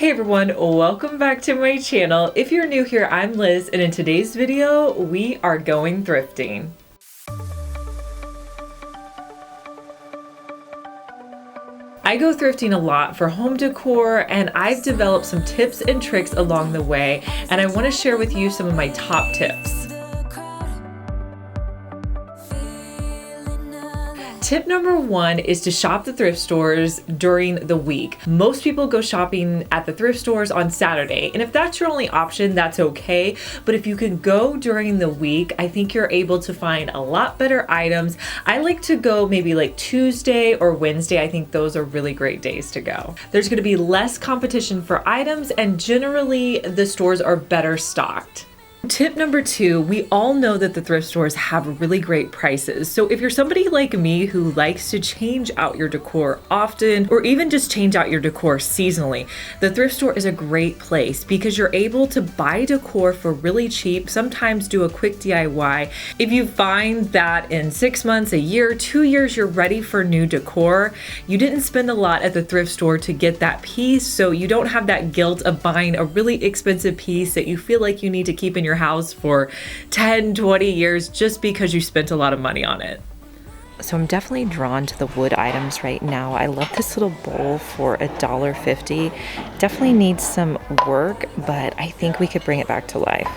Hey everyone, welcome back to my channel. If you're new here, I'm Liz, and in today's video, we are going thrifting. I go thrifting a lot for home decor, and I've developed some tips and tricks along the way, and I want to share with you some of my top tips. Tip number one is to shop the thrift stores during the week. Most people go shopping at the thrift stores on Saturday, and if that's your only option, that's okay. But if you can go during the week, I think you're able to find a lot better items. I like to go maybe like Tuesday or Wednesday. I think those are really great days to go. There's going to be less competition for items, and generally the stores are better stocked. Tip number two, we all know that the thrift stores have really great prices. So if you're somebody like me who likes to change out your decor often, or even just change out your decor seasonally, the thrift store is a great place because you're able to buy decor for really cheap, sometimes do a quick DIY. If you find that in 6 months, a year, 2 years, you're ready for new decor, you didn't spend a lot at the thrift store to get that piece, so you don't have that guilt of buying a really expensive piece that you feel like you need to keep in your house for 10, 20 years just because you spent a lot of money on it. So I'm definitely drawn to the wood items right now. I love this little bowl for $1.50. Definitely needs some work, but I think we could bring it back to life.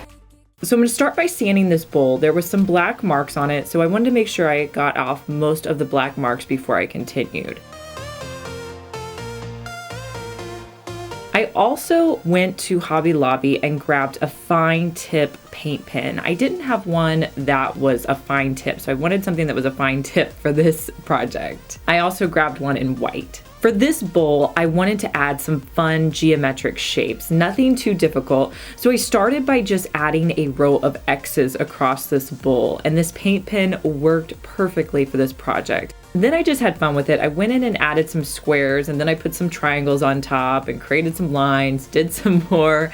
So I'm going to start by sanding this bowl. There was some black marks on it, so I wanted to make sure I got off most of the black marks before I continued. I also went to Hobby Lobby and grabbed a fine tip paint pen. I didn't have one that was a fine tip, so I wanted something that was a fine tip for this project. I also grabbed one in white. For this bowl, I wanted to add some fun geometric shapes, nothing too difficult. So I started by just adding a row of X's across this bowl, and this paint pen worked perfectly for this project. Then I just had fun with it. I went in and added some squares, and then I put some triangles on top and created some lines, did some more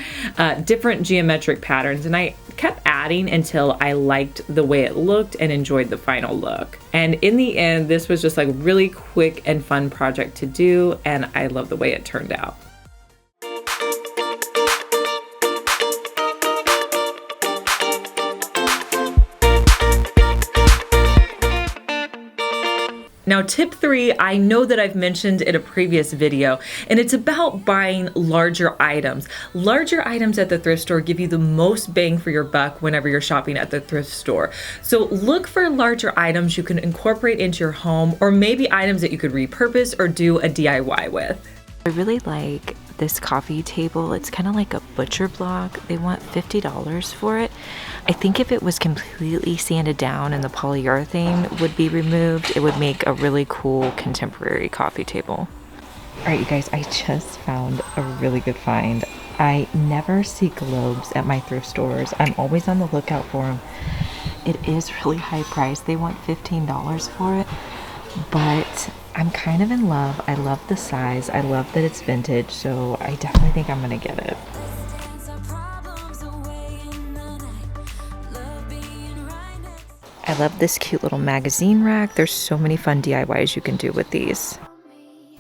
different geometric patterns, and I kept adding until I liked the way it looked and enjoyed the final look. And in the end, this was just like really quick and fun project to do, and I love the way it turned out. Now, tip three, I know that I've mentioned in a previous video, and it's about buying larger items. Larger items at the thrift store give you the most bang for your buck whenever you're shopping at the thrift store. So look for larger items you can incorporate into your home, or maybe items that you could repurpose or do a DIY with. I really like this coffee table. It's kind of like a butcher block. They want $50 for it. I think if it was completely sanded down and the polyurethane would be removed, it would make a really cool contemporary coffee table. All right, you guys, I just found a really good find. I never see globes at my thrift stores. I'm always on the lookout for them. It is really high priced. They want $15 for it, but I'm kind of in love. I love the size. I love that it's vintage, so I definitely think I'm gonna get it. I love this cute little magazine rack. There's so many fun DIYs you can do with these.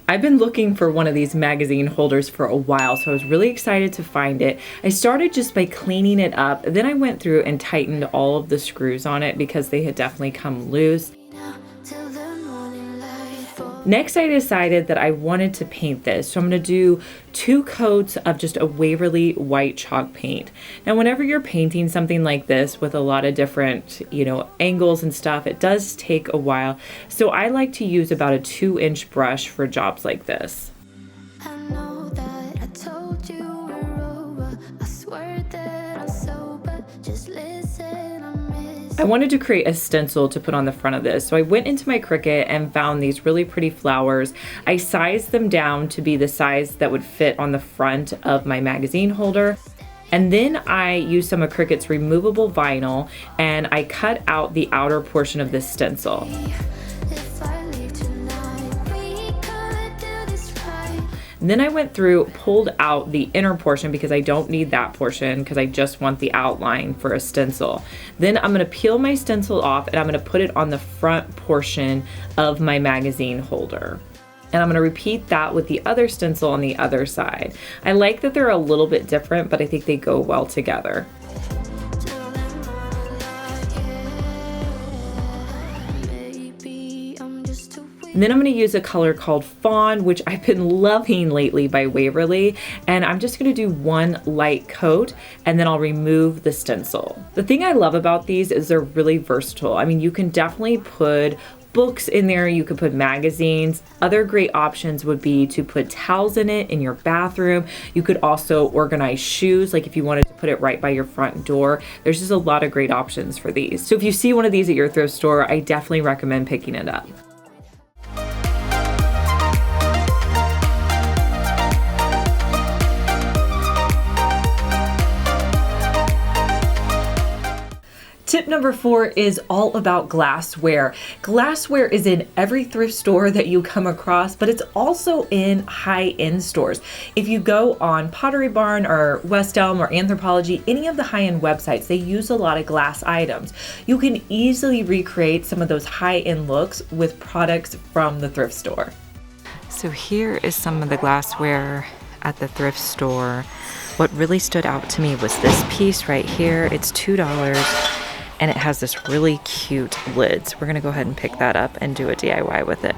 I've been looking for one of these magazine holders for a while, so I was really excited to find it. I started just by cleaning it up, then I went through and tightened all of the screws on it because they had definitely come loose. Next, I decided that I wanted to paint this, so I'm going to do 2 coats of just a Waverly white chalk paint. Now, whenever you're painting something like this with a lot of different, angles and stuff, it does take a while. So I like to use about a 2-inch brush for jobs like this. I know that I told you we're over. I swear that I'm sober. Just listen. I wanted to create a stencil to put on the front of this, so I went into my Cricut and found these really pretty flowers. I sized them down to be the size that would fit on the front of my magazine holder. And then I used some of Cricut's removable vinyl, and I cut out the outer portion of this stencil. And then I went through, pulled out the inner portion because I don't need that portion because I just want the outline for a stencil. Then I'm going to peel my stencil off and I'm going to put it on the front portion of my magazine holder. And I'm gonna repeat that with the other stencil on the other side. I like that they're a little bit different, but I think they go well together. And then I'm going to use a color called Fawn, which I've been loving lately by Waverly. And I'm just going to do one light coat and then I'll remove the stencil. The thing I love about these is they're really versatile. I mean, you can definitely put books in there, you could put magazines. Other great options would be to put towels in it in your bathroom. You could also organize shoes, like if you wanted to put it right by your front door. There's just a lot of great options for these. So if you see one of these at your thrift store, I definitely recommend picking it up. Tip number 4 is all about glassware. Glassware is in every thrift store that you come across, but it's also in high-end stores. If you go on Pottery Barn or West Elm or Anthropologie, any of the high-end websites, they use a lot of glass items. You can easily recreate some of those high-end looks with products from the thrift store. So here is some of the glassware at the thrift store. What really stood out to me was this piece right here. It's $2. And it has this really cute lid. So we're gonna go ahead and pick that up and do a DIY with it.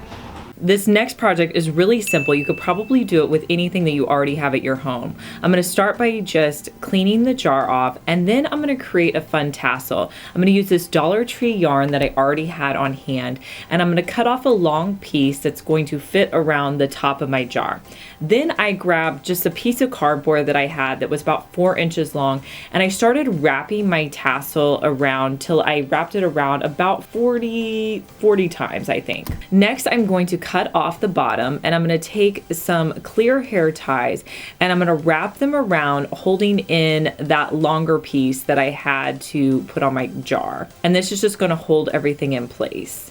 This next project is really simple. You could probably do it with anything that you already have at your home. I'm gonna start by just cleaning the jar off, and then I'm gonna create a fun tassel. I'm gonna use this Dollar Tree yarn that I already had on hand, and I'm gonna cut off a long piece that's going to fit around the top of my jar. Then I grabbed just a piece of cardboard that I had that was about 4 inches long, and I started wrapping my tassel around till I wrapped it around about 40 times, I think. Next, I'm going to cut off the bottom, and I'm going to take some clear hair ties and I'm going to wrap them around, holding in that longer piece that I had to put on my jar. And this is just going to hold everything in place.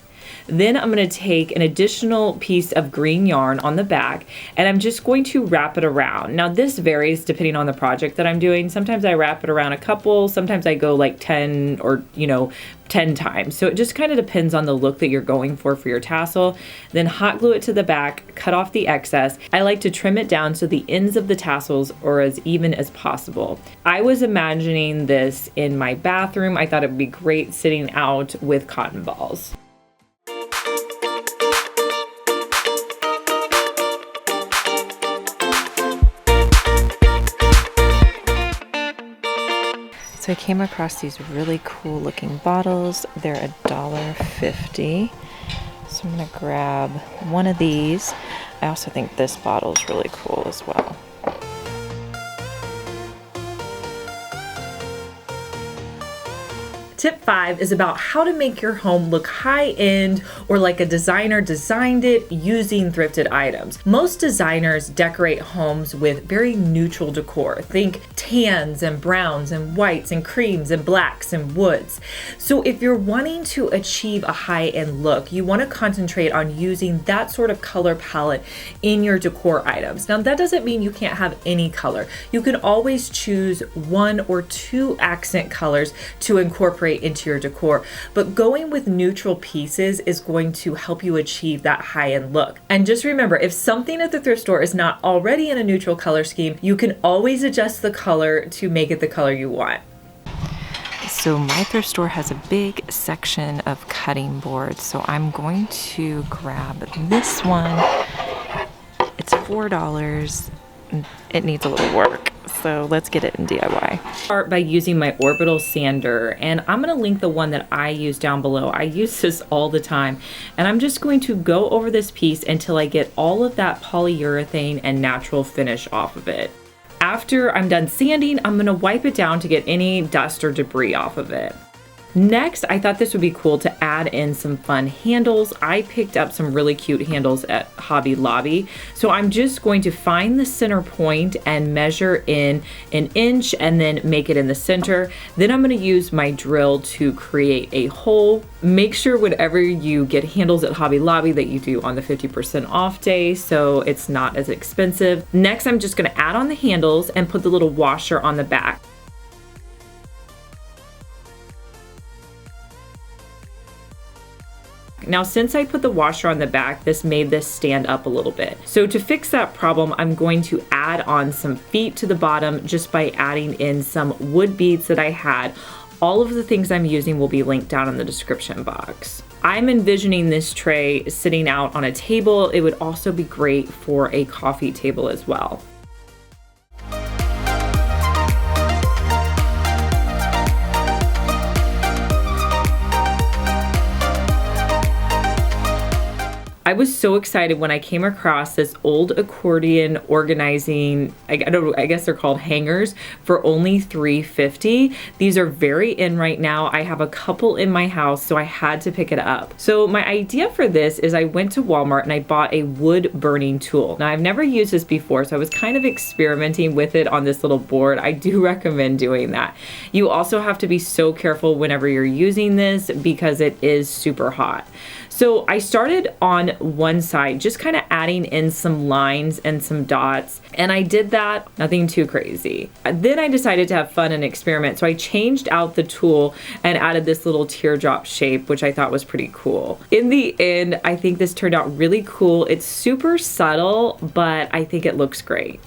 Then I'm going to take an additional piece of green yarn on the back, and I'm just going to wrap it around. Now this varies depending on the project that I'm doing. Sometimes I wrap it around a couple, sometimes I go like 10 or 10 times. So it just kind of depends on the look that you're going for your tassel. Then hot glue it to the back, cut off the excess. I like to trim it down so the ends of the tassels are as even as possible. I was imagining this in my bathroom. I thought it would be great sitting out with cotton balls. So I came across these really cool looking bottles. They're $1.50. So I'm gonna grab one of these. I also think this bottle is really cool as well. Tip 5 is about how to make your home look high-end or like a designer designed it using thrifted items. Most designers decorate homes with very neutral decor. Think tans and browns and whites and creams and blacks and woods. So if you're wanting to achieve a high-end look, you want to concentrate on using that sort of color palette in your decor items. Now that doesn't mean you can't have any color. You can always choose 1 or 2 accent colors to incorporate into your decor, but going with neutral pieces is going to help you achieve that high-end look. And just remember, if something at the thrift store is not already in a neutral color scheme, you can always adjust the color to make it the color you want. So my thrift store has a big section of cutting boards, so I'm going to grab this one. It's $4. It needs a little work, so let's get it in DIY. Start by using my orbital sander, and I'm going to link the one that I use down below. I use this all the time, and I'm just going to go over this piece until I get all of that polyurethane and natural finish off of it. After I'm done sanding, I'm going to wipe it down to get any dust or debris off of it. Next, I thought this would be cool to add in some fun handles. I picked up some really cute handles at Hobby Lobby. So I'm just going to find the center point and measure in 1 inch and then make it in the center. Then I'm going to use my drill to create a hole. Make sure whenever you get handles at Hobby Lobby that you do on the 50% off day so it's not as expensive. Next, I'm just going to add on the handles and put the little washer on the back. Now, since I put the washer on the back, this made this stand up a little bit. So to fix that problem, I'm going to add on some feet to the bottom just by adding in some wood beads that I had. All of the things I'm using will be linked down in the description box. I'm envisioning this tray sitting out on a table. It would also be great for a coffee table as well. I was so excited when I came across this old accordion organizing, I guess they're called hangers, for only $3.50. These are very in right now. I have a couple in my house, so I had to pick it up. So my idea for this is I went to Walmart and I bought a wood burning tool. Now, I've never used this before, so I was kind of experimenting with it on this little board. I do recommend doing that. You also have to be so careful whenever you're using this because it is super hot. So I started on one side, just kind of adding in some lines and some dots. And I did that, nothing too crazy. Then I decided to have fun and experiment. So I changed out the tool and added this little teardrop shape, which I thought was pretty cool. In the end, I think this turned out really cool. It's super subtle, but I think it looks great.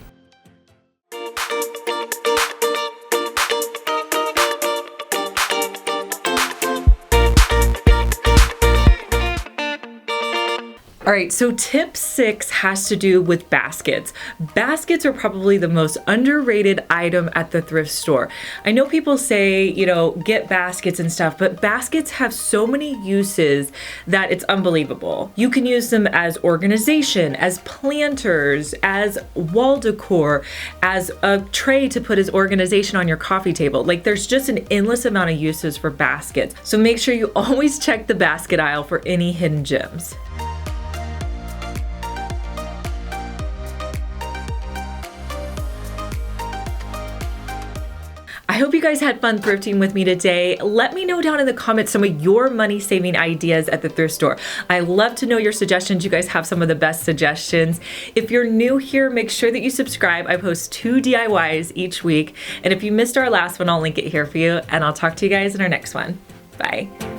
All right, so tip 6 has to do with baskets. Baskets are probably the most underrated item at the thrift store. I know people say, you know, get baskets and stuff, but baskets have so many uses that it's unbelievable. You can use them as organization, as planters, as wall decor, as a tray to put as organization on your coffee table. Like, there's just an endless amount of uses for baskets. So make sure you always check the basket aisle for any hidden gems. I hope you guys had fun thrifting with me today. Let me know down in the comments some of your money saving ideas at the thrift store. I love to know your suggestions. You guys have some of the best suggestions. If you're new here, make sure that you subscribe. I post 2 DIYs each week. And if you missed our last one, I'll link it here for you. And I'll talk to you guys in our next one. Bye.